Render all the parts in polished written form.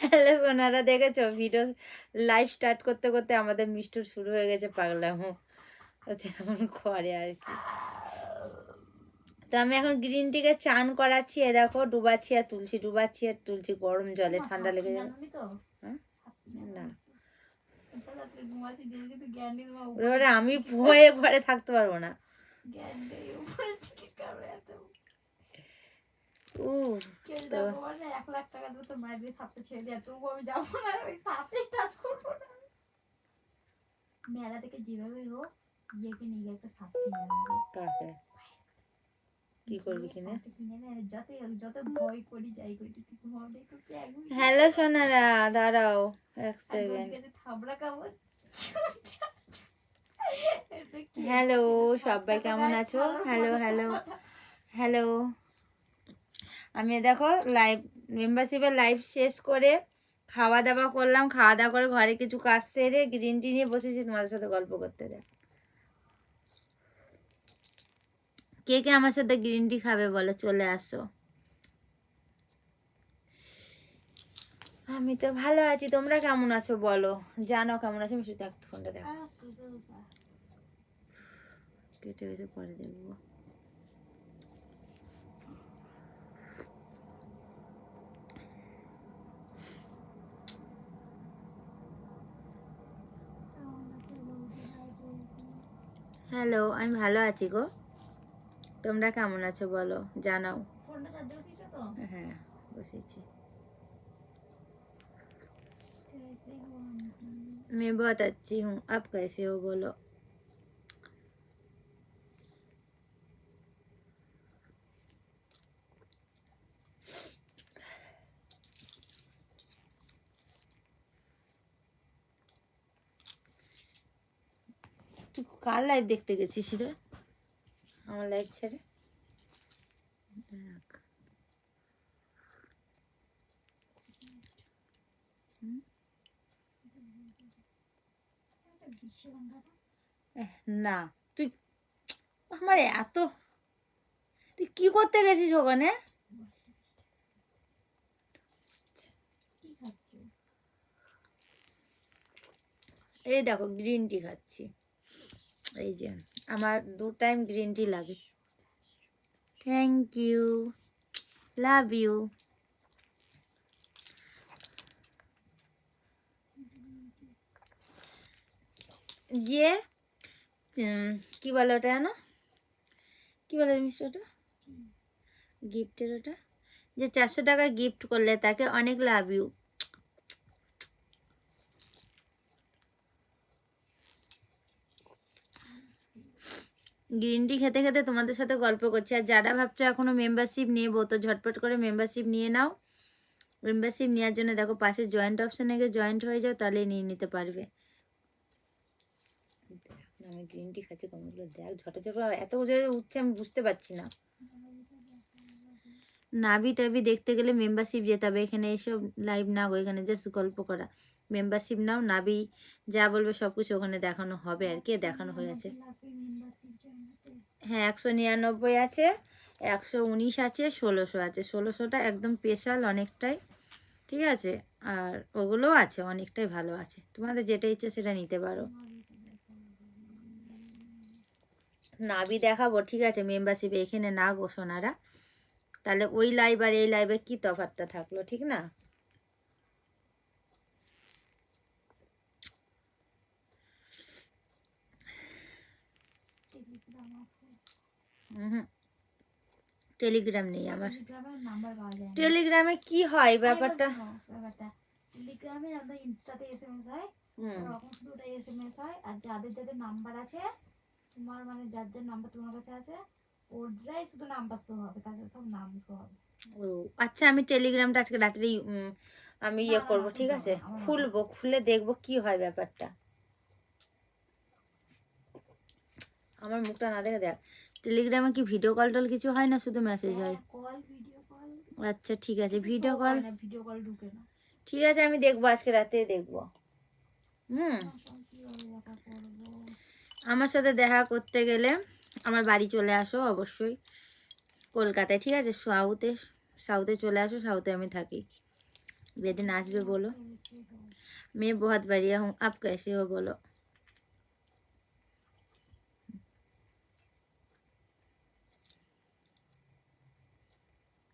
Hello Sonara, দেখেছো video live start করতে করতে আমাদের মিষ্টুর শুরু হয়ে গেছে পাগলামো, যেমন করে আর কি। তো আমি এখন গ্রিন টিকে চান করাচ্ছি, এ দেখো ডুবাচ্ছি আর তুলছি, ডুবাচ্ছি আর তুলছি গরম জলে, ঠান্ডা লেগে যাবে। হ্যাঁ না, ওরে আমি ভয়ে ঘরে থাকতে পারবো না। তো মেলা থেকে যেভাবে হোক ইয়েকে নিয়ে গিয়ে একটা সাপ কিনে আনবো। কাকে কি করবি কিনে? যত ভয় করি যাই করি তুই ঘুমাবে তো কি একদম। হ্যালো সোনারা, দাঁড়াও এক সেকেন্ড। থাবড়া কামড়। হ্যালো সবাই, কেমন আছো? Hello hello hello. আমি দেখো লাইভ মেম্বারশিপের লাইভ শেষ করে খাওয়া দাওয়া করলাম, খাওয়া দাওয়া করে ঘরে কিছু কাজ সেরে গ্রিন টি নিয়ে বসেছি তোমাদের সাথে গল্প করতে। দেখ কে কে আমার সাথে গ্রিন টি খাবে বলো, চলে আসো। আমি তো ভালো আছি, তোমরা কেমন আছো বলো, জানো কেমন আছো। আমি শুধু এক ফোনটা দেখো, কেটে গেছে পরে দেখবো। হ্যালো, আমি ভালো আছি গো, তোমরা কেমন আছো বলো, জানাও। হ্যাঁ বসেছি। मैं बहुत अच्छी हूँ, आप कैसे हो बोलो। তুই কার লাইভ দেখতে গেছিস রে, আমার লাইভ ছেড়ে? না তুই আমার এত, তুই কি করতে গেছিস ওখানে? এই দেখো গ্রিন টি খাচ্ছি, এই যে আমার 2 টাইম গ্রিন টি লাগে। Thank you, love you. যে কি বলে ওটা জানো, কি বলে মিষ্টি ওটা, গিফটের ওটা, যে 400 টাকা গিফট করলে তাকে অনেক লাভ ইউ। গ্রিন টি খেতে খেতে তোমাদের সাথে গল্প করছি। আর যারা ভাবছো এখনো মেম্বারশিপ নেবো, তো ঝটপট করে মেম্বারশিপ নিয়ে নাও। মেম্বারশিপ নেওয়ার জন্য দেখো পাশে জয়েন্ট অপশানে গিয়ে জয়েন্ট হয়ে যাও, তাহলে নিয়ে নিতে পারবে। আমি গ্রিন টি খাচ্ছি, কমেন্টগুলো দেখ ঝটে ঝটে এত জোরে উঠছে, আমি বুঝতে পারছি না। নাভি টাভি দেখতে গেলে মেম্বারশিপ যেতে হবে, এখানে এসব লাইভ না গো, এখানে জাস্ট গল্প করা। মেম্বারশিপ নাও, নাভি যা বলবে সব কিছু ওখানে দেখানো হবে আর কি, দেখানো হয়ে আছে। হ্যাঁ 199 আছে, 119 আছে, 1600 আছে। 1600টা একদম স্পেশাল অনেকটাই, ঠিক আছে। আর ওগুলোও আছে অনেকটাই ভালো আছে, তোমাদের যেটা ইচ্ছে সেটা নিতে পারো। নাভি দেখাবো, ঠিক আছে মেম্বারশিপে, এখানে না গো সোনারা, তাহলে ওই লাইভ আর এই লাইভে কি তফাৎটা থাকলো, ঠিক না? টেলিগ্রাম নেই আমার, টেলিগ্রামে কি হয় ব্যাপারটা? টেলিগ্রামে আমাদের ইনস্টাতে এসএমএস হয়, ওরকম শুধু ওটা এসএমএস হয়। আর যাদের যাদের নাম্বার আছে তোমার, মানে যার যার নাম্বার তোমার কাছে আছে ওরাই শুধু নাম্বার শো হবে, তাছাড়া সব নাম শো হবে। ও আচ্ছা, আমি টেলিগ্রামটা আজকে রাত্রেই আমি ইয়ে করবো, ঠিক আছে, খুলবো, খুলে দেখবো কি হয় ব্যাপারটা। আমার মুখটা না দেখে দেখ, টেলিগ্রামে কি ভিডিও কল টল কিছু হয় না, শুধু মেসেজ হয়? আচ্ছা ঠিক আছে, ভিডিও কল ঢুকে না, ঠিক আছে, আমি দেখবো আজকে রাতে দেখবো। আমার সাথে দেখা করতে গেলে আমার বাড়ি চলে আসো অবশ্যই, কলকাতায়, ঠিক আছে। সাউথে চলে আসো, সাউথে আমি থাকি। যেদিন আসবে বলো। मैं बहुत बढ़िया हूँ, आप कैसे हो बोलो।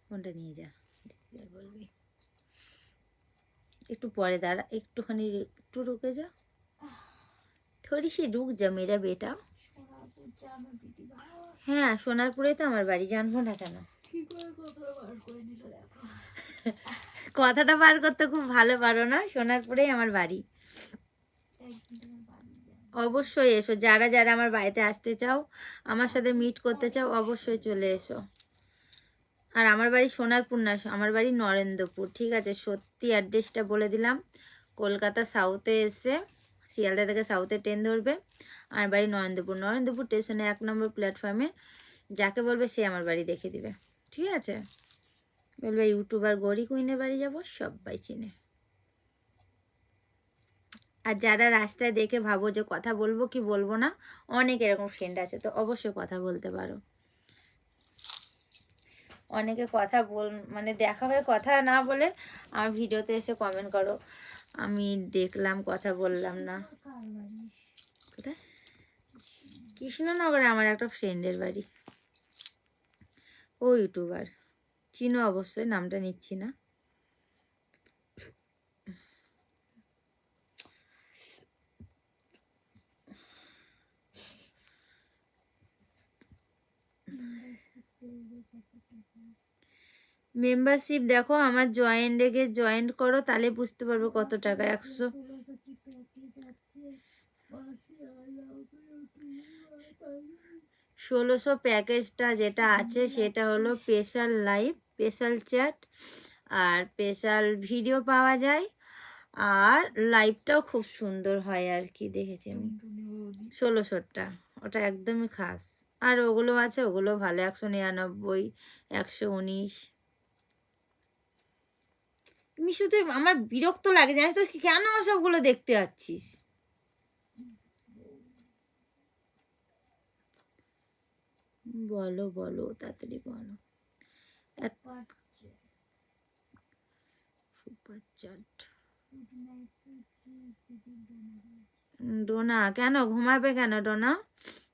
ফোনটা নিয়ে যা, দেখবি আর বলবি। একটু পরে দাঁড়া, একটুখানি একটু রুকে যা, থোড়ি সি রুক যা মেরা বেটা। সোনারপুর জানো দিদি ভাই? হ্যাঁ, সোনারপুরেই তো আমার বাড়ি, জানবো না কেন। কি করে কথা বার করে নিল দেখো। কথাটা বার করতে খুব ভালো পারো না, সোনারপুরেই আমার বাড়ি। একদিন তোমার বাড়ি যাবো। অবশ্যই এসো, যারা যারা আমার বাড়িতে আসতে চাও, আমার সাথে মিট করতে চাও, অবশ্যই চলে এসো। আর আমার বাড়ি সোনারপুর না, আমার বাড়ি নরেন্দ্রপুর, ঠিক আছে? সত্যি অ্যাড্রেসটা বলে দিলাম। কলকাতা সাউথে এসে শিয়ালদা থেকে সাউথে ট্রেন ধরবে, আর বাড়ি নরেন্দ্রপুর। নরেন্দ্রপুর স্টেশনে 1 নম্বর প্ল্যাটফর্মে যাকে বলবে সে আমার বাড়ি দেখে দিবে, ঠিক আছে? বলবে ইউটিউবার গৌরী কুইনের বাড়ি যাব, সবাই চিনে। আর যারা রাস্তায় দেখে ভাবো যে কথা বলবো কি বলবো না, অনেক এরকম ফ্রেন্ড আছে, তো অবশ্যই কথা বলতে পারো। অনেকে কথা মানে দেখা হয়ে কথা না বলে আমার ভিডিওতে এসে কমেন্ট করো, আমি দেখলাম কথা বললাম না। কার বাড়ি? কোথায়? কৃষ্ণনগরে আমার একটা ফ্রেন্ডের বাড়ি, ও ইউটিউবার, চিনো অবশ্যই, নামটা নিচ্ছি না। মেম্বারশিপ দেখো, আমার জয়েন্টে গিয়ে জয়েন্ট করো, তাহলে বুঝতে পারবে কত টাকা। 100 1600 প্যাকেজটা যেটা আছে সেটা হলো স্পেশাল লাইভ, স্পেশাল চ্যাট, আর স্পেশাল ভিডিও পাওয়া যায়, আর লাইভটাও খুব সুন্দর হয় আর কি, দেখেছি আমি। 1600টা ওটা একদমই খাস। আর ওগুলো আছে, ওগুলো ভালো, 199, 119। মিশু তুই, আমার বিরক্ত লাগে জানিস তো, কেন সবগুলো দেখতে যাচ্ছিস? বলো বলো, তাড়াতাড়ি বলো। Super chat. ডোনা কেন ঘুমাবে কেন ডোনা?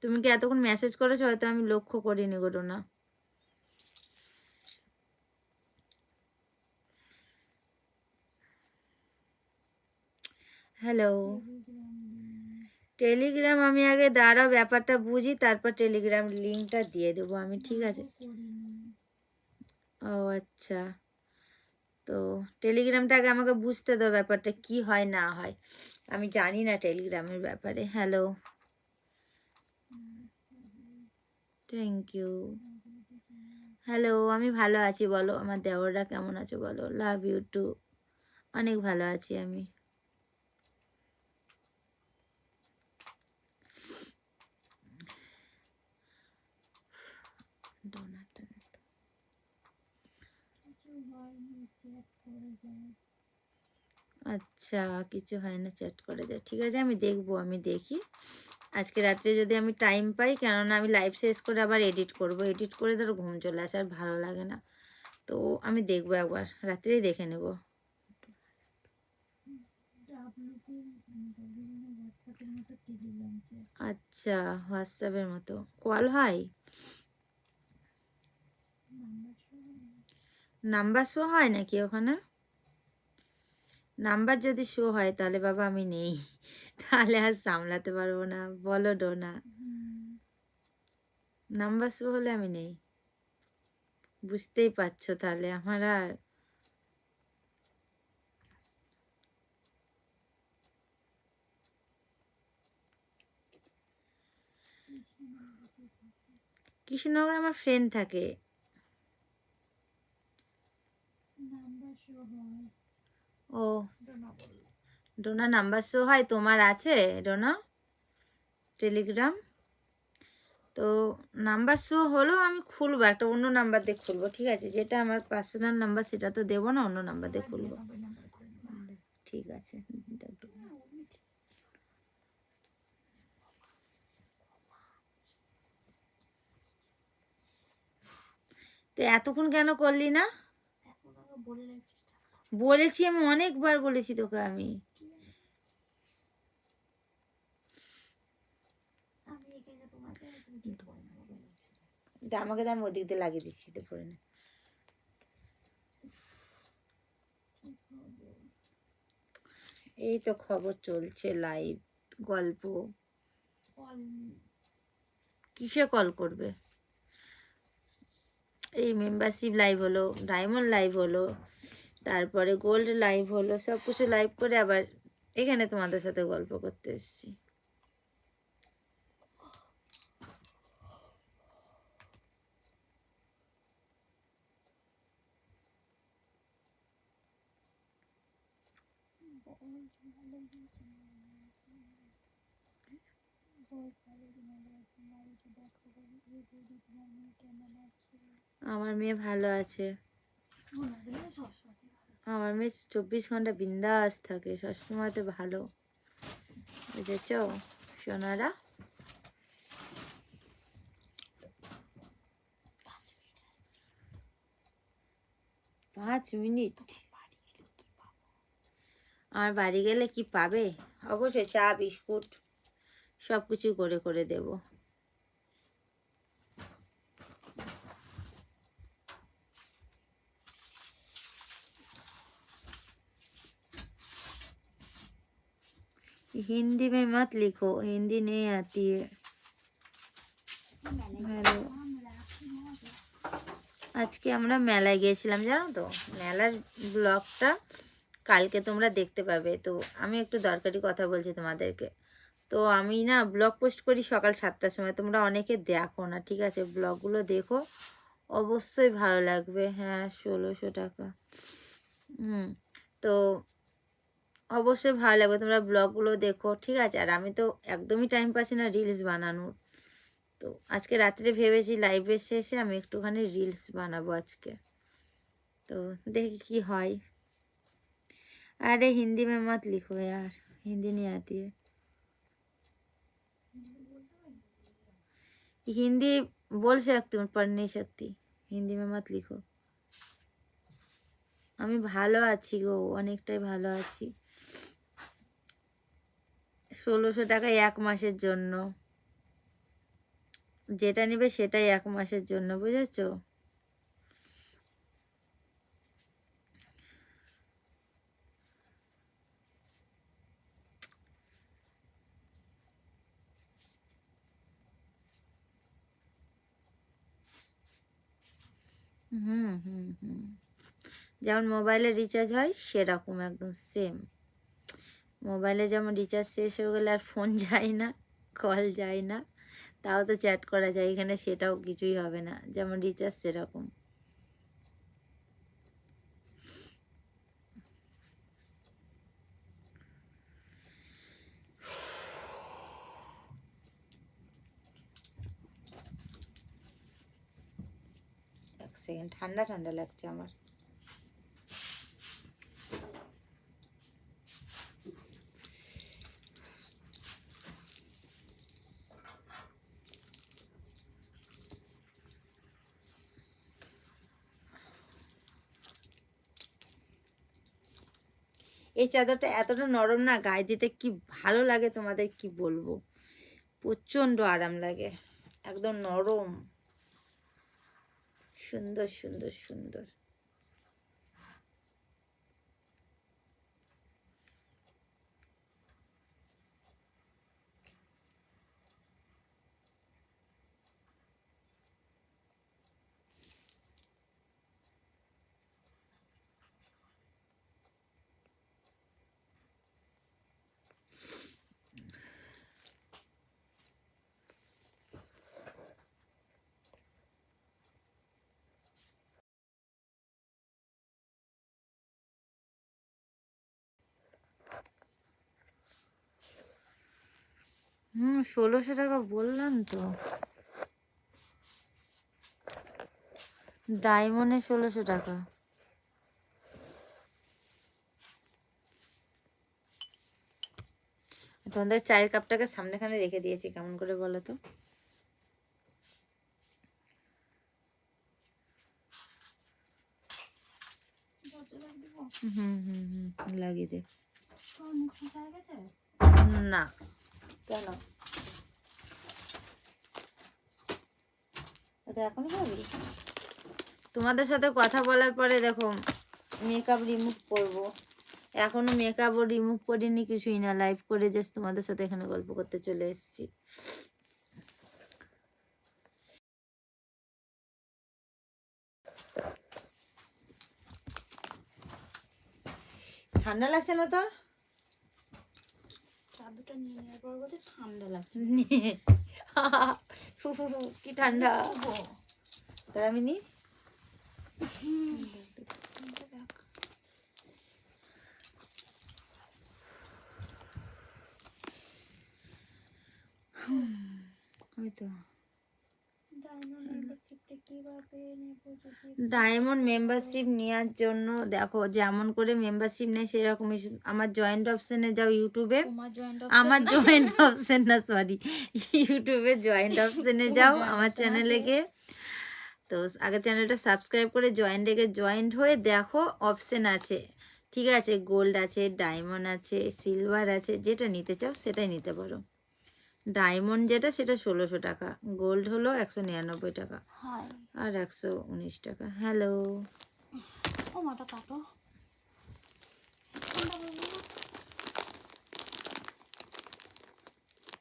তুমি কি এতক্ষণ মেসেজ করেছো? হয়তো আমি লক্ষ্য করিনি গো ডোনা। হ্যালো। টেলিগ্রাম আমি আগে দাঁড়াও ব্যাপারটা বুঝি, তারপর টেলিগ্রাম লিঙ্কটা দিয়ে দেবো আমি, ঠিক আছে? ও আচ্ছা, তো টেলিগ্রামটা আগে আমাকে বুঝতে দাও ব্যাপারটা কি হয় না হয়, আমি জানি না টেলিগ্রামের ব্যাপারে। Hello, thank you. হ্যালো, আমি ভালো আছি, বলো আমার দেওররা কেমন আছে বলো। লাভ ইউ টু, অনেক ভালো আছি আমি। আচ্ছা, কিছু হয় না, চ্যাট করে যায়, ঠিক আছে? আমি দেখবো, আমি দেখি আজকে রাত্রে যদি আমি টাইম পাই, কেননা আমি লাইভ শেষ করে আবার এডিট করব, এডিট করে ধরো ঘুম চলে আসে, আর ভালো লাগে না, তো আমি দেখবো, একবার রাত্রেই দেখে নেব। আচ্ছা, হোয়াটসঅ্যাপের মতো কল হয়, নাম্বার শো হয় নাকি ওখানে? নাম্বার যদি শো হয় তাহলে বাবা আমি নেই, তাহলে আর সামলাতে পারবো না, বলো ডোনা। নাম্বার শো হলে আমি নেই, বুঝতেই পারছো তাহলে আমার আর। কৃষ্ণনগরে আমার ফ্রেন্ড থাকে। ও, ডোনা নাম্বার শো হয়, তোমার আছে ডোনা টেলিগ্রাম? তো নাম্বার শো হলো আমি খুলবো, একটা অন্য নাম্বার দিয়ে খুলবো, ঠিক আছে? যেটা আমার পার্সোনাল নাম্বার সেটা তো দেবো না, অন্য নাম্বার দিয়ে খুলবো, ঠিক আছে? তো এতক্ষণ কেন করলি না? বলেছি, আমি অনেকবার বলেছি তোকে। আমি আমি এখানে তোমার জায়গায় তুমি কি পরে নেবো বলেছি। আমাকে তো আমি ওদিক দিয়ে লাগিয়ে দিচ্ছি, তো পরে না। এই তো খবর চলছে, লাইভ গল্প। কিসে কল করবে? এই মেম্বারশিপ লাইভ হলো, ডায়মন্ড লাইভ হলো, তারপরে গোল্ড লাইভ হলো, সব কিছু লাইভ করে আবার এখানে তোমাদের সাথে গল্প করতে এসেছি। আমার মেয়ে ভালো আছে। আমার মেয়ে 24 ঘন্টা বিন্দাস থাকে, সবসময় তো ভালো, বুঝেছ সোনারা? 5 মিনিট। আমার বাড়ি গেলে কি পাবে? অবশ্যই চা বিস্কুট সব কিছু করে করে দেব। हिंदी में मत लिखो, हिंदी नहीं आती है। হ্যালো, আজকে আমরা মেলায় গিয়েছিলাম, জানো তো? মেলার ব্লগটা কালকে তোমরা দেখতে পাবে। তো আমি একটু দরকারি কথা বলছি তোমাদেরকে। তো আমি না ব্লগ পোস্ট করি সকাল 7টার সময়, তোমরা অনেকে দেখো না, ঠিক আছে? ব্লগগুলো দেখো, অবশ্যই ভালো লাগবে। হ্যাঁ, 1600 টাকা। তো অবশ্যই ভালো লাগবে, তোমরা ব্লগগুলো দেখো, ঠিক আছে? আর আমি তো একদমই টাইম পাচ্ছি না রিলস বানানোর। তো আজকে রাত্রে ভেবেছি লাইভের শেষে আমি একটুখানি রিলস বানাবো আজকে। তো দেখি কি হয়। अरे हिंदी में मत लिखो यार, हिंदी नहीं आती है। हिंदी बोल सकती हूँ, पढ़ नहीं सकती। हिंदी में मत लिखो। আমি ভালো আছি গো, অনেকটাই ভালো আছি। 1600 টাকা 1 মাসের জন্য, যেটা নেবে সেটাই 1 মাসের জন্য, বুঝেছো? হুম হুম হুম, যেমন মোবাইলে রিচার্জ হয় সেরকম একদম সেম। মোবাইলে যেমন রিচার্জ শেষ হয়ে গেলে আর ফোন যায় না, কল যায় না, তাও তো চ্যাট করা যায়, এখানে সেটাও কিছুই হবে না, যেমন রিচার্জ সেরকম। এক সেকেন্ড, ঠান্ডা ঠান্ডা লাগছে আমার। এই চাদরটা এতটা নরম না, গায়ে দিতে কি ভালো লাগে তোমাদের কি বলবো, প্রচন্ড আরাম লাগে, একদম নরম, সুন্দর সুন্দর সুন্দর। হুম, 1600 টাকা বললাম তো, ডায়মন্ডে 1600 টাকা। তোমাদের চায়ের কাপটাকে সামনেখানে রেখে দিয়েছি, কেমন করে বলো তো? লাগিয়ে দে। তোর মুখ মোছা হয়ে গেছে? না কেন, এটা এখন খাবি? তোমাদের সাথে কথা বলার পরে দেখো মেকআপ রিমুভ করব, এখনো মেকআপও রিমুভ করিনি, কিছুই না, লাইভ করে জাস্ট তোমাদের সাথে এখানে গল্প করতে চলে এসেছি। ঠান্ডা লাগছে না তোর? চাদরটা নিয়ে নেওয়ার পর বলছে ঠান্ডা লাগছে। কি ঠান্ডা, তাহলে আমি নি। ডায়মন্ড মেম্বারশিপ নেওয়ার জন্য দেখো যেমন করে মেম্বারশিপ নেয় সেরকমই আমার জয়েন্ট অপশনে যাও ইউটিউবে, আমার জয়েন্ট অপশন না সরি ইউটিউবে জয়েন্ট অপশনে যাও, আমার চ্যানেলে গিয়ে তো আগে চ্যানেলটা সাবস্ক্রাইব করে জয়েন্ট রেখে জয়েন্ট হয়ে দেখো অপশন আছে, ঠিক আছে, গোল্ড আছে, ডায়মন্ড আছে, সিলভার আছে, যেটা নিতে চাও সেটাই নিতে পারো। ডায়মন্ড যেটা সেটা 1600 টাকা, গোল্ড হলো 199 টাকা আর 119 টাকা। হ্যালো ও মাটা কাটো,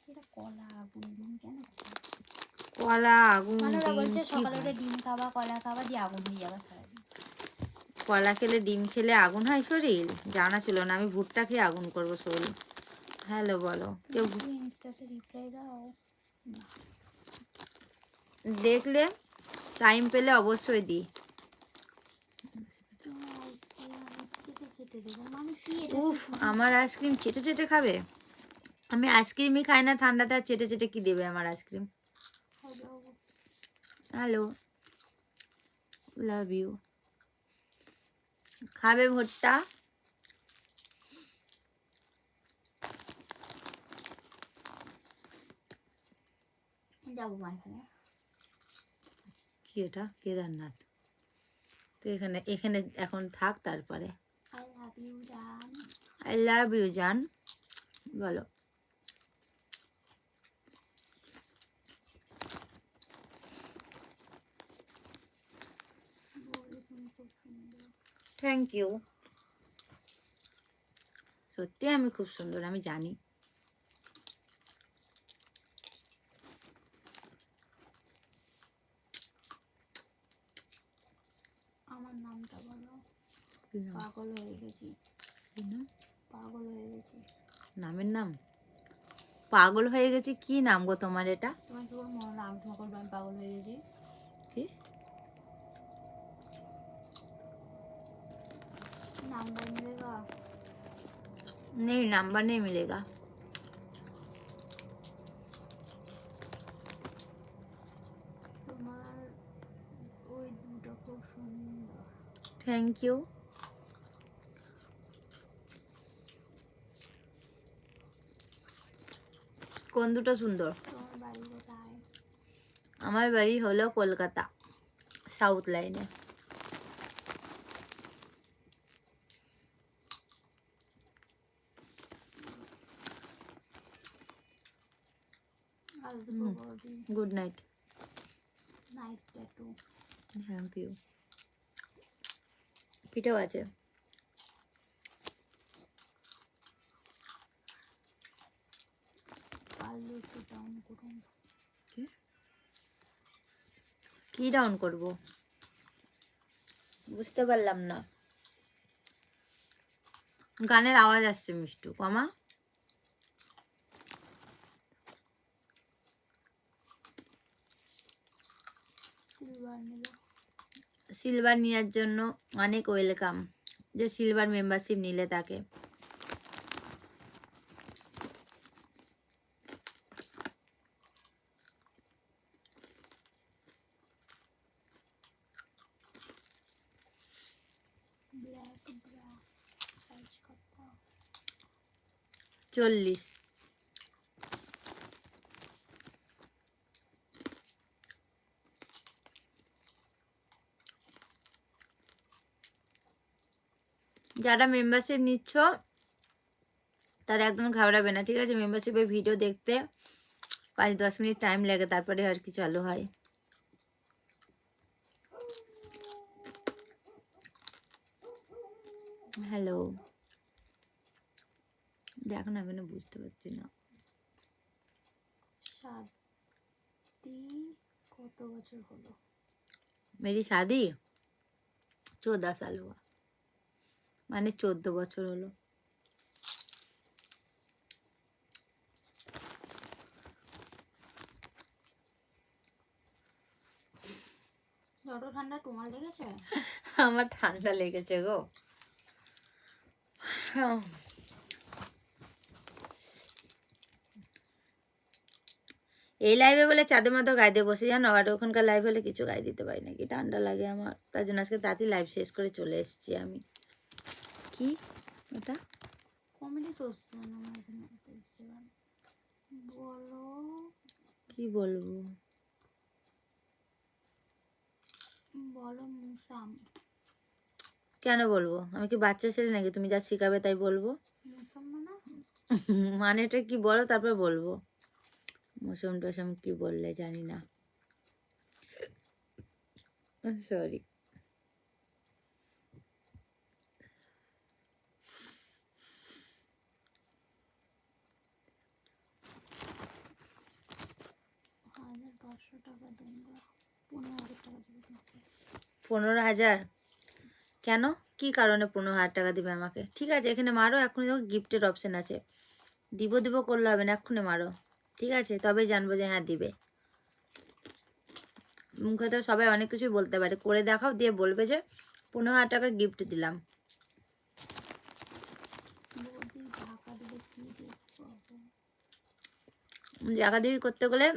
এটা কলা আগুন কেন? কলা আগুন মানে ওরা ডিম বলছে কি সকালে হয়? ওটা ডিম খাবা কলা খাবা দিয়ে আগুন হয়ে যাবে সারাদিন। কলা খেলে ডিম খেলে আগুন হয় শরীর? জানা ছিল না, আমি ভুট্টা খেয়ে আগুন করবো শরীর। হ্যালো বলো, কেউ ইনস্টাতে রিপ্লাই দাও, দেখলে টাইম পেলে অবশ্যই দিই। উফ আমার আইসক্রিম চেটে চেটে খাবে? আমি আইসক্রিমই খাই না ঠান্ডাতে, আর চেটে চেটে কি দেবে আমার আইসক্রিম? Hello love you. খাবে ভুট্টা? যাবো মা এখানে। কি এটা? কেদারনাথ? তো এখানে এখানে এখন থাক, তারপরে আই লাভ ইউ জান। আই লাভ ইউ জান বলো। থ্যাংক ইউ, সত্যি আমি খুব সুন্দর, আমি জানি। আমার নামটা বলো। কি নাম? পাগল হয়ে গেছি, কি নাম? পাগল হয়ে গেছি। নামের নাম পাগল হয়ে গেছি? কি নাম গো তোমার এটা? তোমার কি করে মনে নাম তোমাকে বলবো আমি পাগল হয়ে গেছি? কি নাম্বার মিলেগা? नहीं नंबर नहीं मिलेगा। তোমার ওই দুটো খুব সুন্দর। Thank you. কোন দুটো সুন্দর? তোমার বাড়ি কোথায়? আমার বাড়ি হলো কলকাতা, সাউথ লাইনে। Good night. Nice tattoo. Thank you. পিঠেও আছে। পারলে একটু ডাউন করুন। কি ডাউন করব বুঝতে পারলাম না। গানের আওয়াজ আসছে মিষ্টু, কমা। সিলভার নেওয়ার জন্য অনেক ওয়েলকাম, যে সিলভার মেম্বারশিপ নিলে তাকে। ব্ল্যাক ব্রা সাইজ কত? 40। যারা মেম্বারশিপ নিচ্ছ তারা একদম ঘাবড়াবে না, ঠিক আছে? মেম্বারশিপের ভিডিও দেখতে 5-10 মিনিট টাইম লাগে, তারপরে আর কি চালু হয়। হ্যালো, দেখো না, আমি না বুঝতে পারছি না। শাদি কত বছর হলো? मेरी शादी 14 साल हुआ, মানে 14 বছর হলো। যত ঠান্ডা তোমার লেগেছে? আমার ঠান্ডা লেগেছে গো। এই লাইভে বলে চাঁদের মতো গাইতে বসে জানো, আর ওখানকার লাইভ হলে কিছু গাই দিতে পারি না, কি ঠান্ডা লাগে আমার। তার জন্য আজকে তাড়াতাড়ি লাইভ শেষ করে চলে এসেছি আমি। কি ওটা? কমেডি সোর্স আমার এখানে দেখছিলাম। বলো কি বলবো? বলো মুসাম। কেন বলবো? আমি কি বাচ্চা ছেলে নাকি তুমি যা শিখাবে তাই বলবো? মুসাম মানে মানেটা কি বলো, তারপর বলবো। মৌসুম টসম কি বললে জানি না, সরি। টাকা দেবো, 15,000 টাকা দেবে তোমাকে। 15,000? কেন, কি কারণে 15,000 টাকা দিবে আমাকে? ঠিক আছে, এখানে মারো, এক্ষুনি দেখো গিফটের অপশান আছে। দিব দিব করলে হবে না, এক্ষুনি মারো, ঠিক আছে? তবেই জানবো যে হ্যাঁ দিবে। মুখে তো সবাই অনেক কিছুই বলতে পারে, করে দেখাও, দিয়ে বলবে যে 15,000 টাকা গিফট দিলাম। বৌদি ঢাকা দিলে কি দেখবো? জায়গা দিয়ে করতে গেলে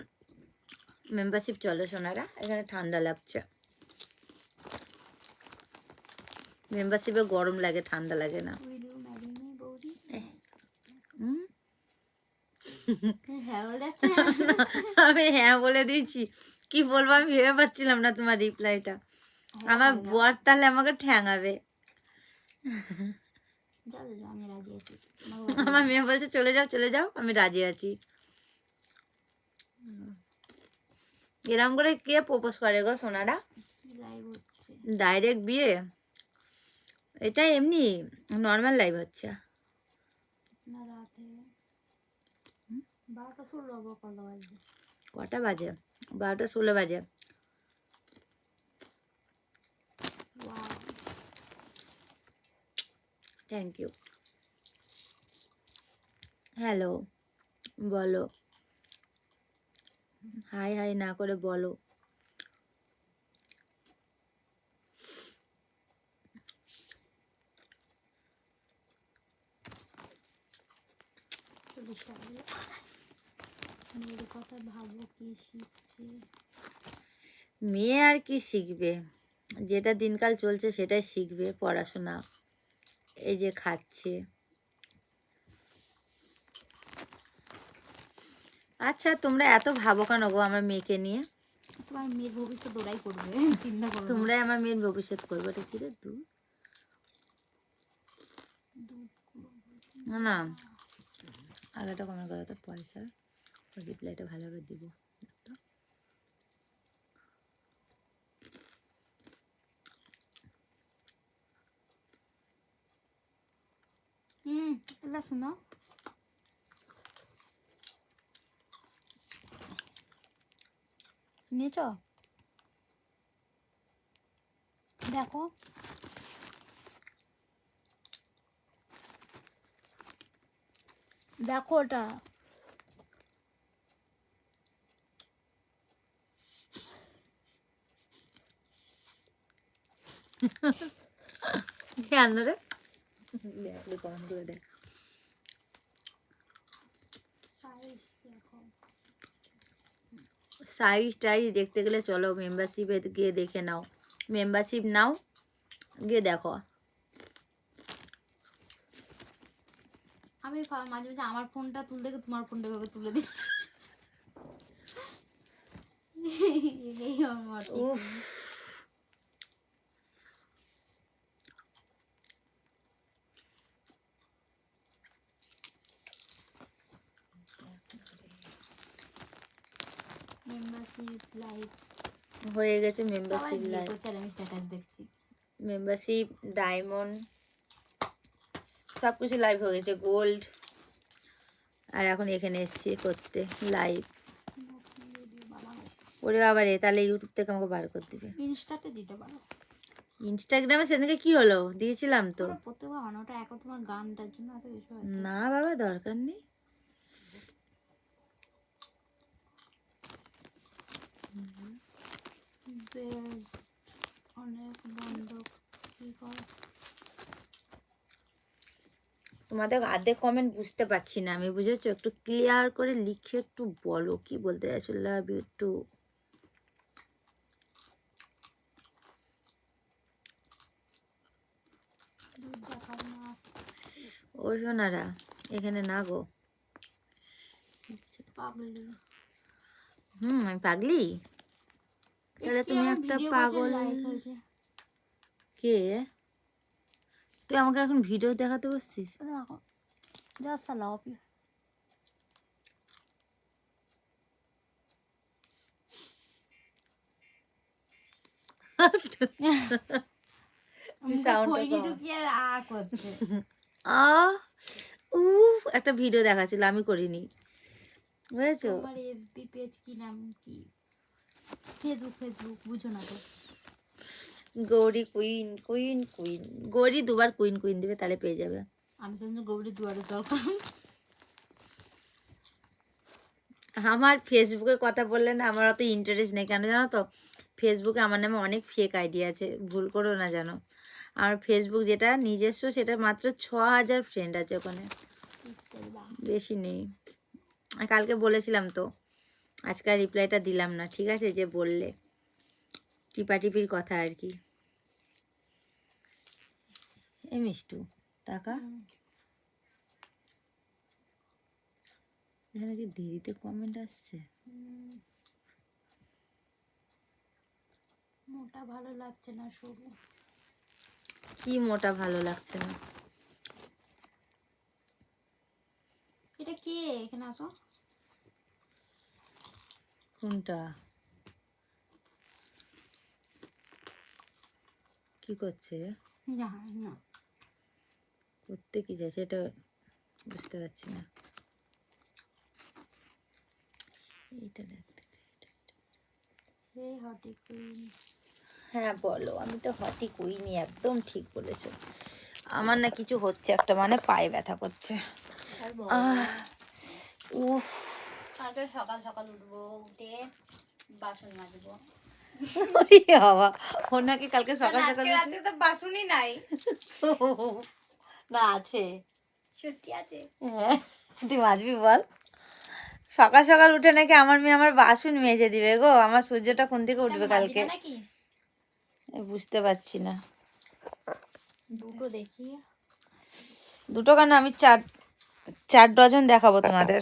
মেম্বারশিপ চলে সোনারা, এখানে ঠান্ডা লাগছে। মেম্বারশিপে গরম লাগে, ঠান্ডা লাগে না। Will you marry me, বৌদি? হুম? হ্যাঁ বলে আমি হ্যাঁ বলে দিয়েছি, কি বলবো আমি ভেবে পাচ্ছিলাম না তোমার রিপ্লাইটা। আমার বর তাহলে আমাকে ঠ্যাঙাবে। যাও যাও, আমি রাজি আছি। আমার মেয়ে বলছে চলে যাও চলে যাও, আমি রাজি আছি। এরম করে কে প্রপোজ করে গো সোনারা? লাইভ হচ্ছে ডাইরেক্ট বিয়ে? এটা এমনি নর্মাল লাইভ হচ্ছে। না রাতে 12:16 আবার কলা বাজবে। কটা বাজে? 12:16 বাজে। Wow, thank you. হ্যালো বলো, হাই হাই না করে বলো। মেয়ের কথা ভাবো কি শিখছে। মেয়ে আর কি শিখবে, যেটা দিনকাল চলছে সেটাই শিখবে, পড়াশোনা। এই যে খাচ্ছে। আচ্ছা তোমরা এত ভাবো কেন গো আমার মেয়েকে নিয়ে? তোমার মেয়ের ভবিষ্যৎ ওরাই করবে, চিন্তা করো না। তোমরাই আমার মেয়ের ভবিষ্যৎ করবে। এটা কি রে তুই? না না, আগেটা কমেন্ট করা তো পয়সা, রিপ্লাইটা ভালোভাবে দিব। এটা শোনো, শুনেছ? দেখো দেখো ওটা কেন রে? কমেন্ট করে দেখ। সাইজ টাইজ দেখতে গেলে চলো মেম্বারশিপে গিয়ে দেখে নাও, মেম্বারশিপ নাও, গিয়ে দেখো। আমি মাঝে মাঝে আমার ফোনটা তুলতে গিয়ে তোমার ফোনটা ভাবে তুলে দিচ্ছি। মেম্বারশিপ লাইভ হয়ে গেছে সবাই মেম্বারশিপ বিয়ে লাইভ, করছে আর আমি স্ট্যাটাস দেখছি। মেম্বারশিপ, ডায়মন্ড সব কিছু লাইভ হয়ে গেছে, গোল্ড। আর এখন এখানে এসছি করতে লাইভ। ভিডিও বানাও, ওরে বাবা রে, তাহলে ইউটিউব থেকে আমাকে বার করে দিবে। ইনস্টাতে দিতে পারো। ইনস্টাগ্রামে সেদিনকে কি হলো, দিয়েছিলাম তো। ওরা প্রত্যেকবার অনটা এখন তোমার গানটার জন্য এত কিছু হয়। না বাবা, দরকার নেই। বেস্ট অনেক বন্ধক কি করে। তোমাদের আধে কমেন্ট বুঝতে পারছি না আমি, বুঝেছো? একটু ক্লিয়ার করে লিখে একটু বলো কি বলতে চাইছো। Love you too. দুধ দেখাও না। ও সোনারা, এখানে না গো। পাগলি। আমি পাগলি? তাহলে তুমি একটা পাগল। কে? তুই আমাকে এখন ভিডিও দেখাতে বসছিস? দেখো যা সালাও আপনি। একটা ভিডিও দেখাচ্ছিল, আমি করিনি, বুঝেছো? তোমার এফবি পেজ কি নাম কি? ফেসবুক বুঝো না তো। Gauri queen queen queen, Gauri দুবার কুইন কুইন দিবে তাহলে পেয়ে যাবে। আমি শুনছি গৌরী দুয়ারে দরকার। আমার ফেসবুকের কথা বললে না আমার অত ইন্টারেস্ট নেই, কেন জানো তো? ফেসবুকে আমার নামে অনেক ফেক আইডি আছে, ভুল করো না জানো। আমার ফেসবুক যেটা নিজস্ব সেটা মাত্র 6,000 ফ্রেন্ড আছে ওখানে, বেশি নেই। আর কালকে বলেছিলাম তো, আজকাল রিপ্লাইটা দিলাম না, ঠিক আছে? যে বললে টিপাটিপির কথা আর কি। এ মিষ্টু টাকা এখানে কি দেরিতে কমেন্ট আসছে? মোটা ভালো লাগছে না, সরু। কি মোটা ভালো লাগছে না? এটা কে? এখানে আসো। কোনটা? কি করছে? না না করতে কি চাইছে এটা বুঝতে পারছি না। এইটা দেখতে। হে হটি কুইন। হ্যাঁ বলো, আমি তো হটি কুইনি, একদম ঠিক বলেছো। আমার না কিছু হচ্ছে একটা, মানে পায়ে ব্যথা করছে। উফ, কালকে সকাল সকাল উঠবো, উঠে বাসন মাজবো। ওরে বাবা, ওর নাকি কালকে সকাল সকাল রাতে তো বাসনই নাই। না আছে, সত্যি আছে। হ্যাঁ তুই মাজবি বল। সকাল সকাল উঠে নাকি আমার মেয়ে আমার বাসন মেজে দিবে গো। আমার সূর্যটা কোন দিকে উঠবে কালকে নাকি বুঝতে পারছি না। দুটো দেখি। দুটো কেন, আমি 4 ডজন দেখাবো তোমাদের।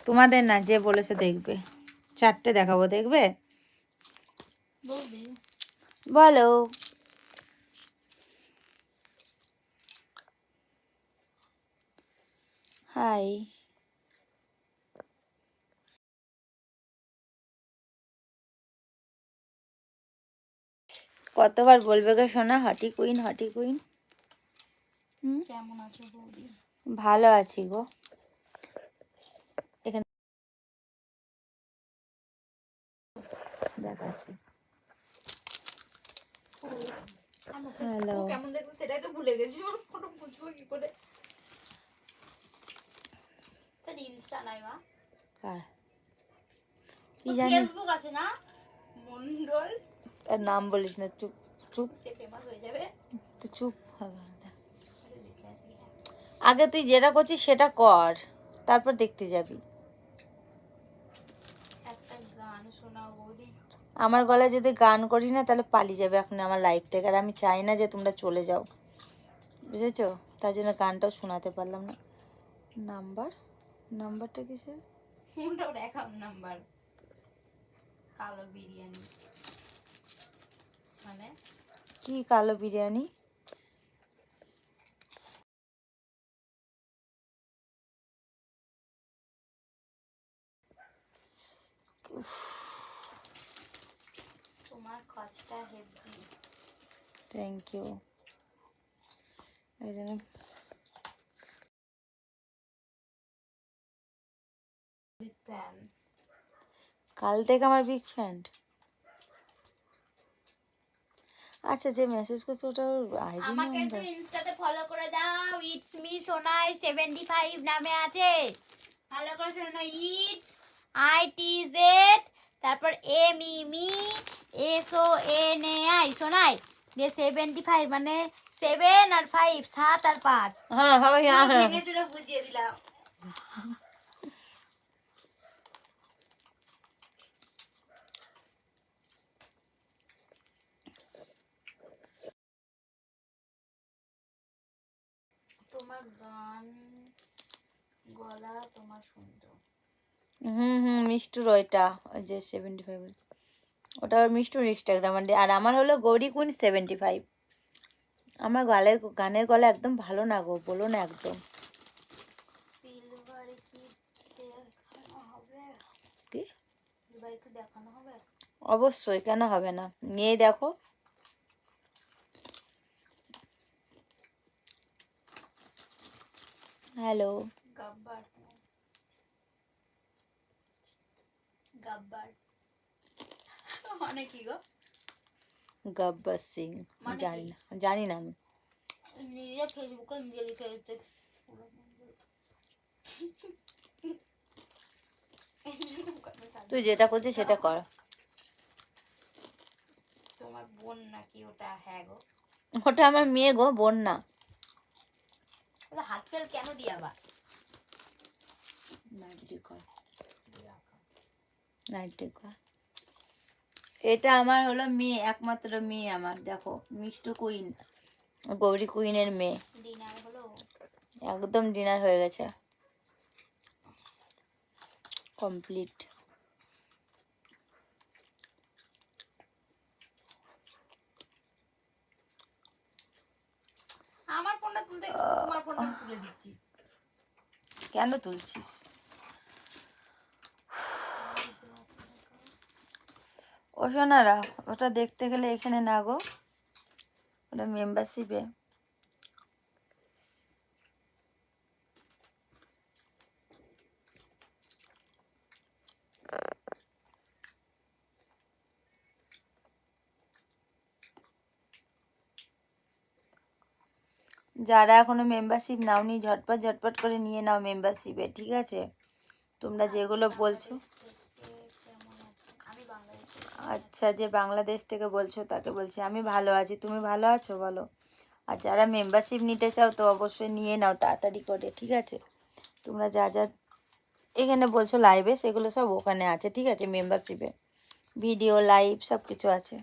তোমাদের না, যে বলেছে দেখবে, 4টে দেখাবো, দেখবে? বলো। হাই। কতবার বলবে গো সোনা, হটি কুইন হটি কুইন? কেমন আছো বৌদি? ভালো আছি গো। এখানে দেখাচ্ছি। হ্যালো। কেমন দেখতে সেটাই তো ভুলে গেছি, ফটো বুঝবো কি করে? তার ইনস্টা নাই মা? কার? কি জানি, ফেসবুক আছে না? মন্ডল। আর নাম বলিস না, চুপ চুপ, সে ফেমাস হয়ে যাবে। তুই চুপ। আগে তুই যেটা করছিস সেটা কর, তারপর দেখতে যাবি। একটা গান শোনাও বৌদি। আমার গলায় যদি গান করি না তাহলে পালিয়ে যাবে এখন আমার লাইফ থেকে, আর আমি চাই না যে তোমরা চলে যাও, বুঝেছো? তার জন্য গানটাও শোনাতে পারলাম না। নাম্বারটা কিসের? কোনটা? ওর অ্যাকাউন্ট নাম্বার। কালো বিরিয়ানি মানে কি কালো বিরিয়ানি? তোমার খচটা হেভি। Thank you. এই জন্য বিগ ফ্যান। কাল থেকে আমার বিগ ফ্যান। আচ্ছা, যে মেসেজ করছে ওটা আইডি আমাকে একটু নাম্বার? ইনস্টাতে ফলো করে দাও। ইটস মি সোনাই 75 নামে আছে, ভালো করে শোনো। ইটস ITZ, তারপর MIMI SONAI দিয়ে 75 মানে 7 আর 5, 7 আর 5। হ্যাঁ হবে। ভেঙে চুরে বুঝিয়ে দিলাম। তোমার গান গলা তোমার সুন্দর। মিষ্টুর ওইটা, ওই যে 75, ওটা ওর মিষ্টুর ইনস্টাগ্রাম। আর আমার হলো গৌরী কুইন 75। আমার গানের গলা একদম ভালো না গো, বলো না একদম। সিলভারে কি দেখানো হবে? কি? সিলভারে কি দেখানো হবে? অবশ্যই, কেন হবে না, নিয়ে দেখো। হ্যালো গাব্বার। গাব্বার মানে কি গো? গব্বর সিং। মানে জানি কি? না, জানি না আমি। নিজে ফেসবুকে নিজে লিখে হচ্ছে। তুই যেটা করছিস সেটা কর। তোমার বোন নাকি ওটা? হ্যাঁ গো। ওটা আমার মেয়ে গো, বোন না। ওটা হাত ফেল কেন দিয়ে আবার? নাইটি কর, নাইটি কর। এটা আমার হলো মেয়ে, একমাত্র মেয়ে আমার। দেখো, মিষ্টু কুইন, গৌরী কুইনের মেয়ে। ডিনার হলো? একদম ডিনার হয়ে গেছে, কমপ্লিট। আমার ফোনটা তুলতে গেছি, তোমার ফোনটা তুলে দিচ্ছি। কেন তুলছিস? ও সোনারা, ওটা দেখতে গেলে এখানে না গো, ওটা মেম্বারশিপে। যারা এখনো মেম্বারশিপ নাওনি, ঝটপট ঝটপট করে নিয়ে নাও মেম্বারশিপে, ঠিক আছে? তোমরা যেগুলো বলছো, আমি বাংলাদেশ। আচ্ছা, যে বাংলাদেশ থেকে বলছো তাকে বলছি আমি ভালো আছি, তুমি ভালো আছো বলো? আর যারা মেম্বারশিপ নিতে চাও তো অবশ্যই নিয়ে নাও তাড়াতাড়ি করে, ঠিক আছে? তোমরা যা যা এখানে বলছো লাইভে, সেগুলো সব ওখানে আছে, ঠিক আছে? মেম্বারশিপে ভিডিও, লাইভ সব কিছু আছে।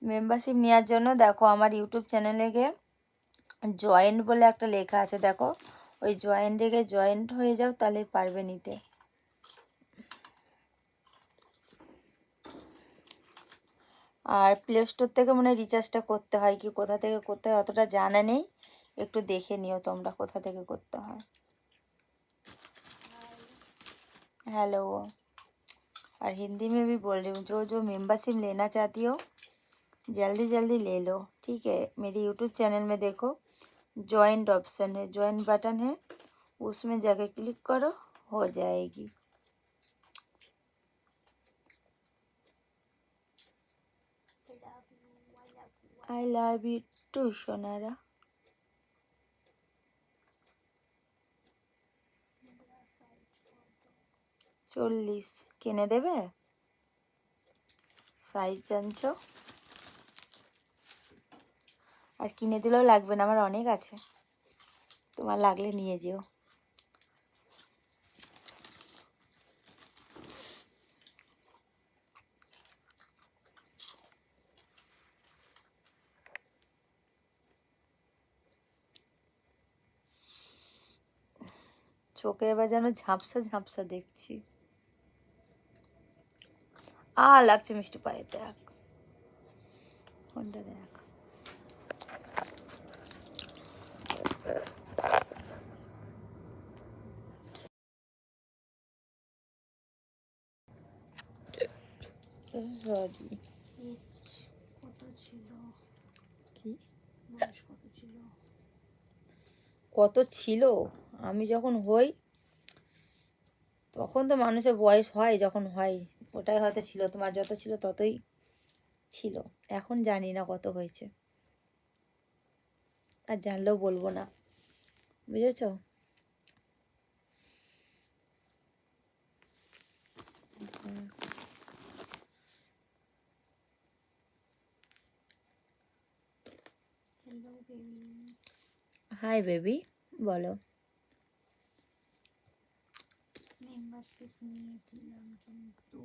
মেম্বারশিপ নেওয়ার জন্য দেখো, আমার ইউটিউব চ্যানেলে গিয়ে জয়েন্ট বলে একটা লেখা আছে, দেখো ওই জয়েন্টে গিয়ে জয়েন্ট হয়ে যাও, তাহলে পারবে নিতে। আর প্লে স্টোর থেকে মনে হয় রিচার্জটা করতে হয়, কি কোথা থেকে করতে হয় অতটা জানা নেই, একটু দেখে নিও তোমরা কোথা থেকে করতে হয়। हेलो। और हिंदी में भी बोल रही हूँ, जो जो मेंबरशिप लेना चाहती हो जल्दी जल्दी ले लो, ठीक है? मेरे यूट्यूब चैनल में देखो, जॉइंट ऑप्शन है, जॉइंट बटन है, उसमें जाके क्लिक करो, हो जाएगी। आई लव यू टू सोनारा। 40 কিনে দেবে? সাইজ জানছো? আর কিনে দিলেও লাগবে না, আমার অনেক আছে, তোমার লাগলে নিয়ে যেও। চোখে এবার যেন ঝাপসা ঝাপসা দেখছি। লাগছে মিষ্টি পায়ে, দেখ ফোনটা দেখ। সরি। এজ কত ছিল? কি বয়স কত ছিল? কত ছিল? আমি যখন হই তখন তো মানুষের বয়স হয়, যখন হয় ওটাই হয়তো ছিল। তোমার যত ছিল ততই ছিল। এখন জানি না কত হয়েছে, আর জানলেও বলবো না, বুঝেছো? Hello baby. হাই বেবি, বলো। মেম্বারশিপ নিয়েছিলাম কিন্তু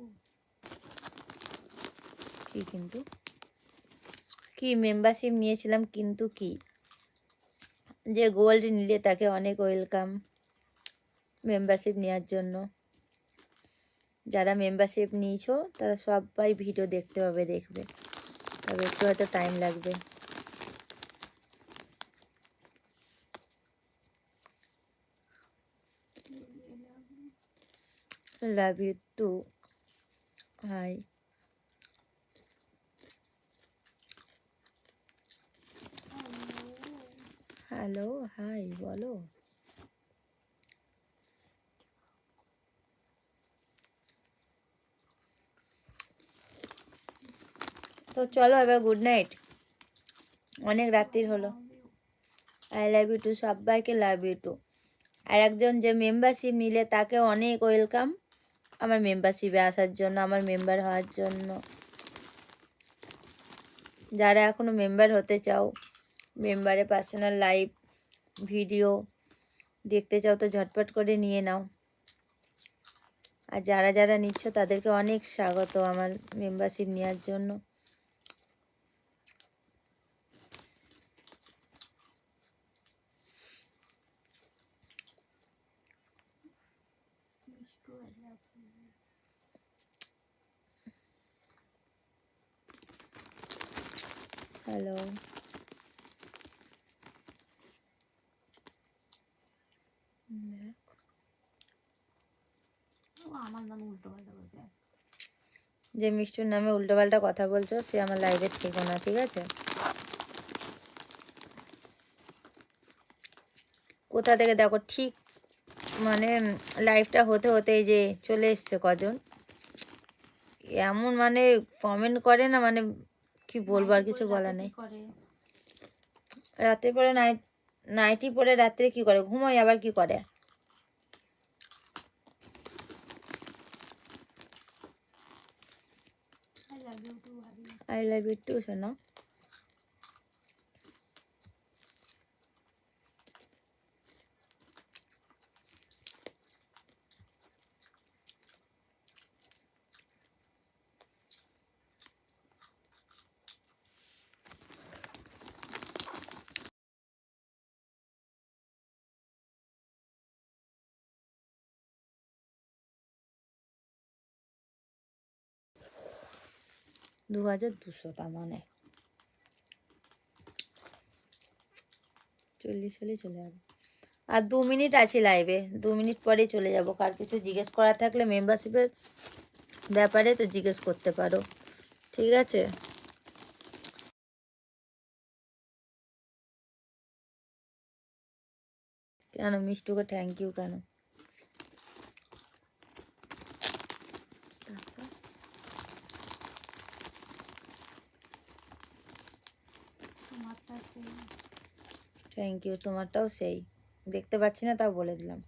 কি কিন্তু? কি মেম্বারশিপ নিয়েছিলাম কিন্তু কি? যে গোল্ড নিলে তাকে অনেক ওয়েলকাম মেম্বারশিপ নেওয়ার জন্য। যারা মেম্বারশিপ নিয়েছো তারা সবাই ভিডিও দেখতে পাবে, দেখবে, তবে একটু হয়তো টাইম লাগবে। Love you too. Hi. Hello, hi, বলো। তো চলো এবার গুড নাইট, অনেক রাত্রির হলো। আই লাভ ইউ টু, সবাইকে লাভ ইউ টু। আর একজন যে মেম্বারশিপ নিলে তাকে অনেক ওয়েলকাম আমার মেম্বারশিপে আসার জন্য, আমার মেম্বার হওয়ার জন্য। যারা এখনও মেম্বার হতে চাও, মেম্বারে পার্সোনাল লাইভ ভিডিও দেখতে চাও, তো ঝটপট করে নিয়ে নাও। আর যারা যারা নিচ্ছ তাদেরকে অনেক স্বাগত আমার মেম্বারশিপ নেওয়ার জন্য। হ্যালো। আমার নাম উল্টো পাল্টা বলছে। যে মিষ্টুর নামে উল্টোপাল্টা কথা বলছো সে আমার লাইভে থেকো না, ঠিক আছে? কোথা থেকে দেখো, ঠিক মানে লাইভটা হতে হতে এই যে চলে এসছে কজন, এমন মানে কমেন্ট করে না, মানে কি বলবো, আর কিছু বলার নেই। রাত্রে পরে নাইটি পরে রাত্রে কি করে, ঘুমোয় আবার কি করে? আই লাভ ইউ টু শোনা। $2200, তার মানে 40 হলেই চলে যাবে। আর 2 মিনিট আছি লাইভে, 2 মিনিট পরেই চলে যাব। কার কিছু জিজ্ঞেস করার থাকলে মেম্বারশিপের ব্যাপারে তো জিজ্ঞেস করতে পারো, ঠিক আছে? কেন মিষ্টুকে থ্যাংক ইউ কেন? থ্যাংক ইউ, তোমারটাও সেই। দেখতে পাচ্ছি না তাও বলে দিলাম।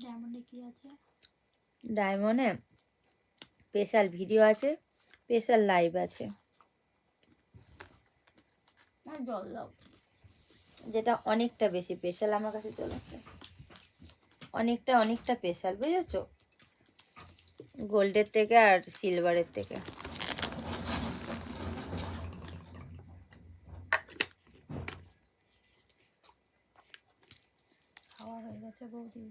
ডায়মন্ডে কি আছে? ডায়মন্ডে স্পেশাল ভিডিও আছে, স্পেশাল লাইভ আছে। জল দাও। যেটা অনেকটা বেশি স্পেশাল আমার কাছে চলে আসে, অনেকটা অনেকটা স্পেশাল, বুঝেছো? গোল্ডের থেকে আর সিলভারের থেকে। খাওয়া হয়ে গেছে বৌদি?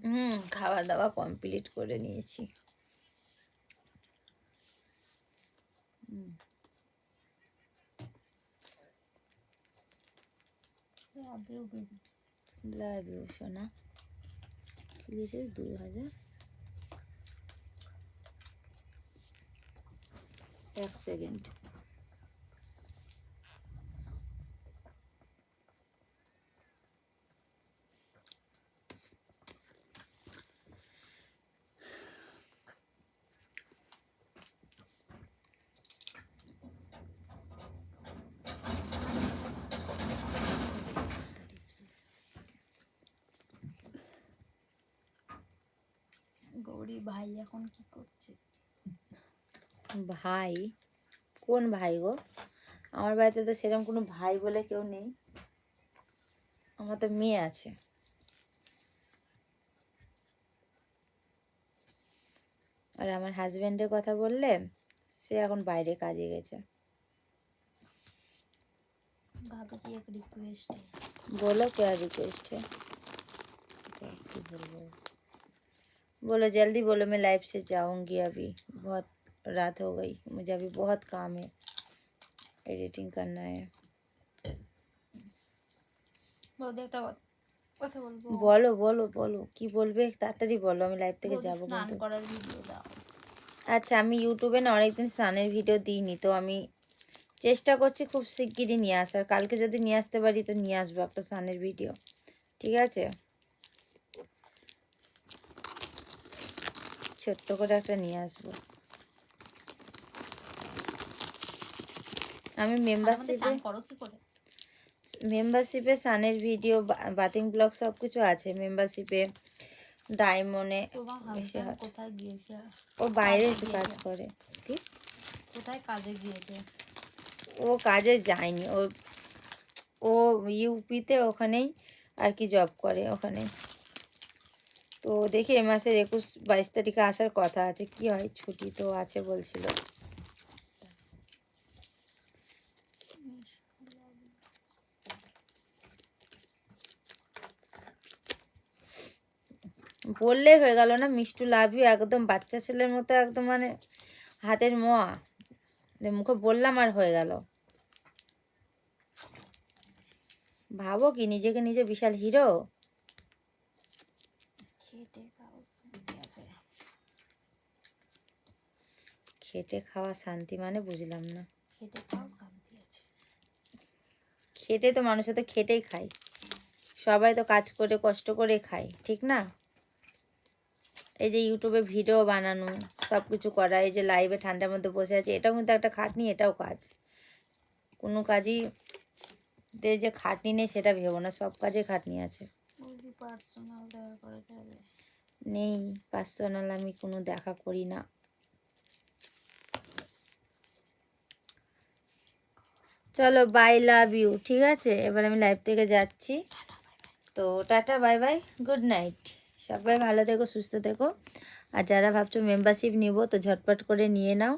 খাওয়া দাওয়া কমপ্লিট করে নিয়েছি। লাভ ইউ সোনা। লিখেছে 2000। এক সেকেন্ড। গৌরী ভাই এখন কি করছে? ভাই? কোন ভাই গো? আমার বাড়িতে তো সেরকম কোনো ভাই বলে কেউ নেই, আমার তো মেয়ে আছে। আর আমার হাজবেন্ডের কথা বললে, সে এখন বাইরে কাজে গেছে। भाभी एक रिक्वेस्ट है। बोलो क्या रिक्वेस्ट है? बोलो जल्दी बोलो, मैं लाइफ से जाऊंगी, अभी बहुत रात हो गई, मुझे अभी बहुत काम है, एडिटिंग करना है। কথা বলবো। বলো বলো বলো, কি বলবে তাড়াতাড়ি বলো, আমি লাইভ থেকে বৌদি যাবো স্নান কিন্তু। করার ভিডিও দাও। আচ্ছা, আমি ইউটিউবে না অনেকদিন স্নানের ভিডিও দিইনি, তো আমি চেষ্টা করছি খুব শিগগিরই নিয়ে আসার। কালকে যদি নিয়ে আসতে পারি তো নিয়ে আসবো একটা স্নানের ভিডিও, ঠিক আছে? ছোট্ট করে একটা নিয়ে আসবো। আমি মেম্বারশিপে সানের ভিডিও, বাথিং ব্লগ সব কিছু আছে মেম্বারশিপে। ডায়মন্ডে বেশি হয়। কোথায় গিয়েছে? ও বাইরে কাজ করে। কি? কোথায় কাজে গিয়েছে? ও কাজে যায়নি, ও ইউপিতে ওখানেই আর কি জব করে ওখানেই। তো দেখি এ মাসের 21-22 তারিখে আসার কথা আছে, কি হয়, ছুটি তো আছে বলছিল। বললে হয়ে গেল না, মিষ্টু লাভ ইউ, একদম বাচ্চা ছেলের মতো, একদম মানে হাতের মোয়া, মুখে বললাম আর হয়ে গেল। ভাবো কি নিজেকে নিজে বিশাল হিরো। খেটে খাওয়া শান্তি মানে বুঝলাম না। খেটে খাওয়া শান্তি আছে। খেটে তো মানুষে তো খেটেই খায়, সবাই তো কাজ করে কষ্ট করে খায়, ঠিক না? এই যে ইউটিউবে ভিডিও বানানো, সব কিছু করা, এই যে লাইভে ঠান্ডার মধ্যে বসে আছে, এটাও কিন্তু একটা খাটনি, এটাও কাজ। কোনো কাজই যে খাটনি নেই সেটা ভেবো না, সব কাজে খাটনি আছে। নেই পার্সোনাল, আমি কোনো দেখা করি না। চলো বাই, লাভ ইউ, ঠিক আছে? এবার আমি লাইভ থেকে যাচ্ছি, তো tata bye bye, good night. সবাই ভালো থেকো, সুস্থ থেকো। আর যারা ভাবছো মেম্বারশিপ নিব তো ঝটপট করে নিয়ে নাও।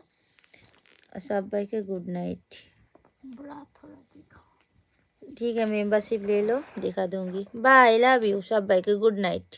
সবাইকে गुड नाइट। ठीक है, मेंबरशिप ले लो, दिखा दूंगी। बाय, लव यू, सबाई के गुड नाइट।